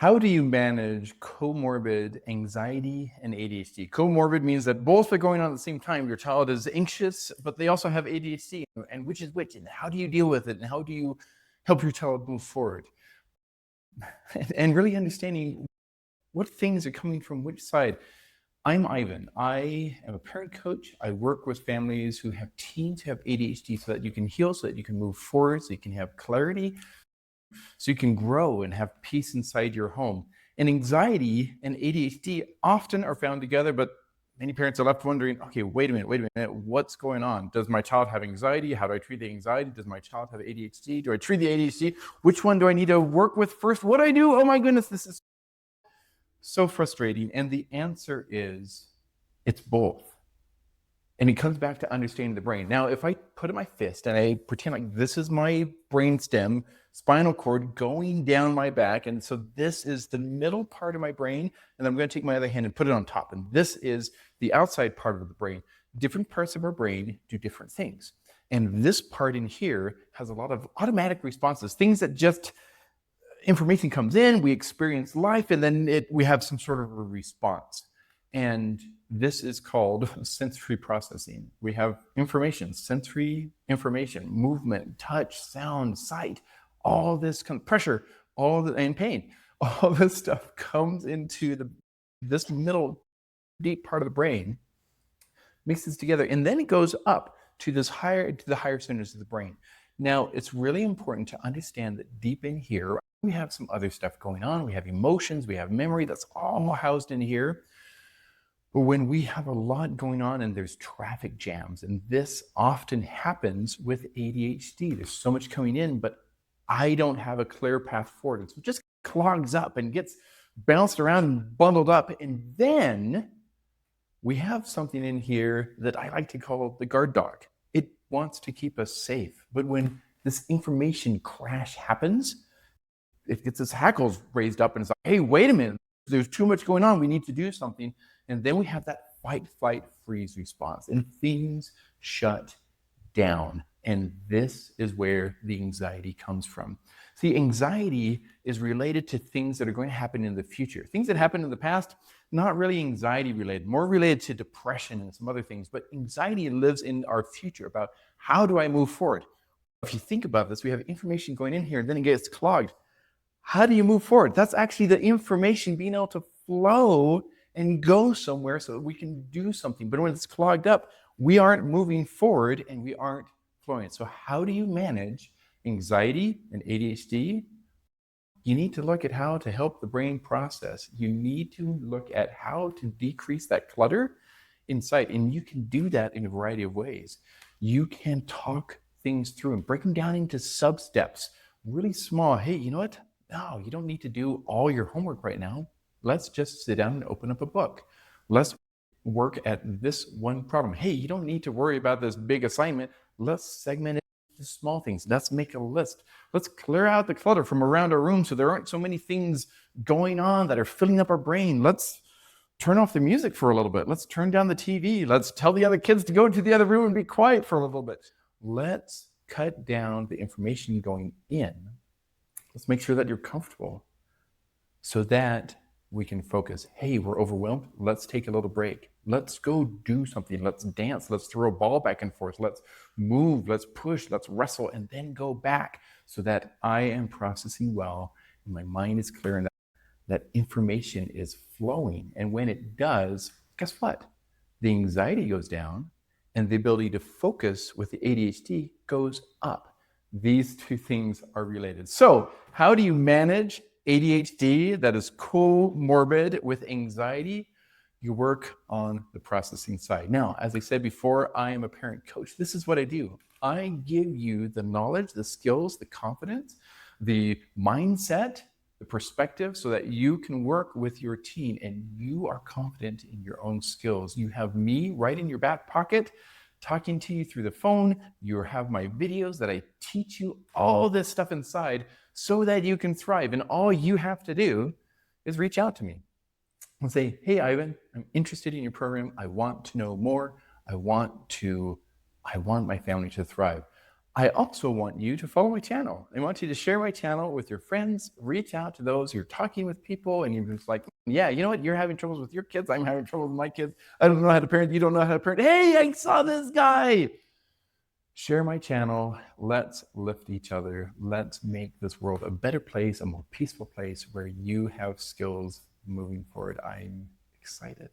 How do you manage comorbid anxiety and ADHD? Comorbid means that both are going on at the same time. Your child is anxious, but they also have ADHD. And which is which? And how do you deal with it? And how do you help your child move forward? And really understanding what things are coming from which side. I'm Ivan. I am a parent coach. I work with families who have teens who have ADHD so that you can heal, so that you can move forward, so you can have clarity, so you can grow and have peace inside your home. And anxiety and ADHD often are found together, but many parents are left wondering, okay, wait a minute, what's going on? Does my child have anxiety? How do I treat the anxiety? Does my child have ADHD? Do I treat the ADHD? Which one do I need to work with first? What do I do? Oh my goodness, this is so frustrating. And the answer is it's both. And it comes back to understanding the brain. Now, if I put in my fist and I pretend like this is my brain stem, spinal cord going down my back, and so this is the middle part of my brain, and I'm going to take my other hand and put it on top, and this is the outside part of the brain. Different parts of our brain do different things. And this part in here has a lot of automatic responses, things that just information comes in, we experience life, and then we have some sort of a response. And this is called sensory processing. We have information, sensory information, movement, touch, sound, sight, all this pressure, and pain. All this stuff comes into this middle deep part of the brain, mixes together, and then it goes up to the higher centers of the brain. Now, it's really important to understand that deep in here, we have some other stuff going on. We have emotions, we have memory, that's all housed in here. But when we have a lot going on and there's traffic jams, and this often happens with ADHD, there's so much coming in, but I don't have a clear path forward. And so it just clogs up and gets bounced around and bundled up. And then we have something in here that I like to call the guard dog. It wants to keep us safe. But when this information crash happens, it gets its hackles raised up and it's like, hey, wait a minute, there's too much going on. We need to do something. And then we have that fight, flight, freeze response, and things shut down. And this is where the anxiety comes from. See, anxiety is related to things that are going to happen in the future. Things that happened in the past, not really anxiety related, more related to depression and some other things. But anxiety lives in our future about how do I move forward? If you think about this, we have information going in here and then it gets clogged. How do you move forward? That's actually the information being able to flow and go somewhere so that we can do something. But when it's clogged up, we aren't moving forward and we aren't flowing. So how do you manage anxiety and ADHD? You need to look at how to help the brain process. You need to look at how to decrease that clutter inside. And you can do that in a variety of ways. You can talk things through and break them down into sub-steps, really small. Hey, you know what? No, you don't need to do all your homework right now. Let's just sit down and open up a book. Let's work at this one problem. Hey, you don't need to worry about this big assignment. Let's segment it into small things. Let's make a list. Let's clear out the clutter from around our room so there aren't so many things going on that are filling up our brain. Let's turn off the music for a little bit. Let's turn down the TV. Let's tell the other kids to go into the other room and be quiet for a little bit. Let's cut down the information going in. Let's make sure that you're comfortable so that we can focus. Hey, we're overwhelmed. Let's take a little break. Let's go do something. Let's dance. Let's throw a ball back and forth. Let's move. Let's push. Let's wrestle and then go back so that I am processing well and my mind is clear and that information is flowing. And when it does, guess what? The anxiety goes down and the ability to focus with the ADHD goes up. These two things are related. So how do you manage ADHD that is comorbid with anxiety? You work on the processing side. Now, as I said before, I am a parent coach. This is what I do. I give you the knowledge, the skills, the confidence, the mindset, the perspective so that you can work with your teen and you are confident in your own skills. You have me right in your back pocket talking to you through the phone. You have my videos that I teach you all this stuff inside so that you can thrive. And all you have to do is reach out to me and say, hey, Ivan, I'm interested in your program. I want to know more. I want my family to thrive. I also want you to follow my channel. I want you to share my channel with your friends, reach out to those you're talking with people, and you're just like, yeah, you know what? You're having troubles with your kids. I'm having trouble with my kids. I don't know how to parent. You don't know how to parent. Hey, I saw this guy. Share my channel. Let's lift each other. Let's make this world a better place, a more peaceful place where you have skills moving forward. I'm excited.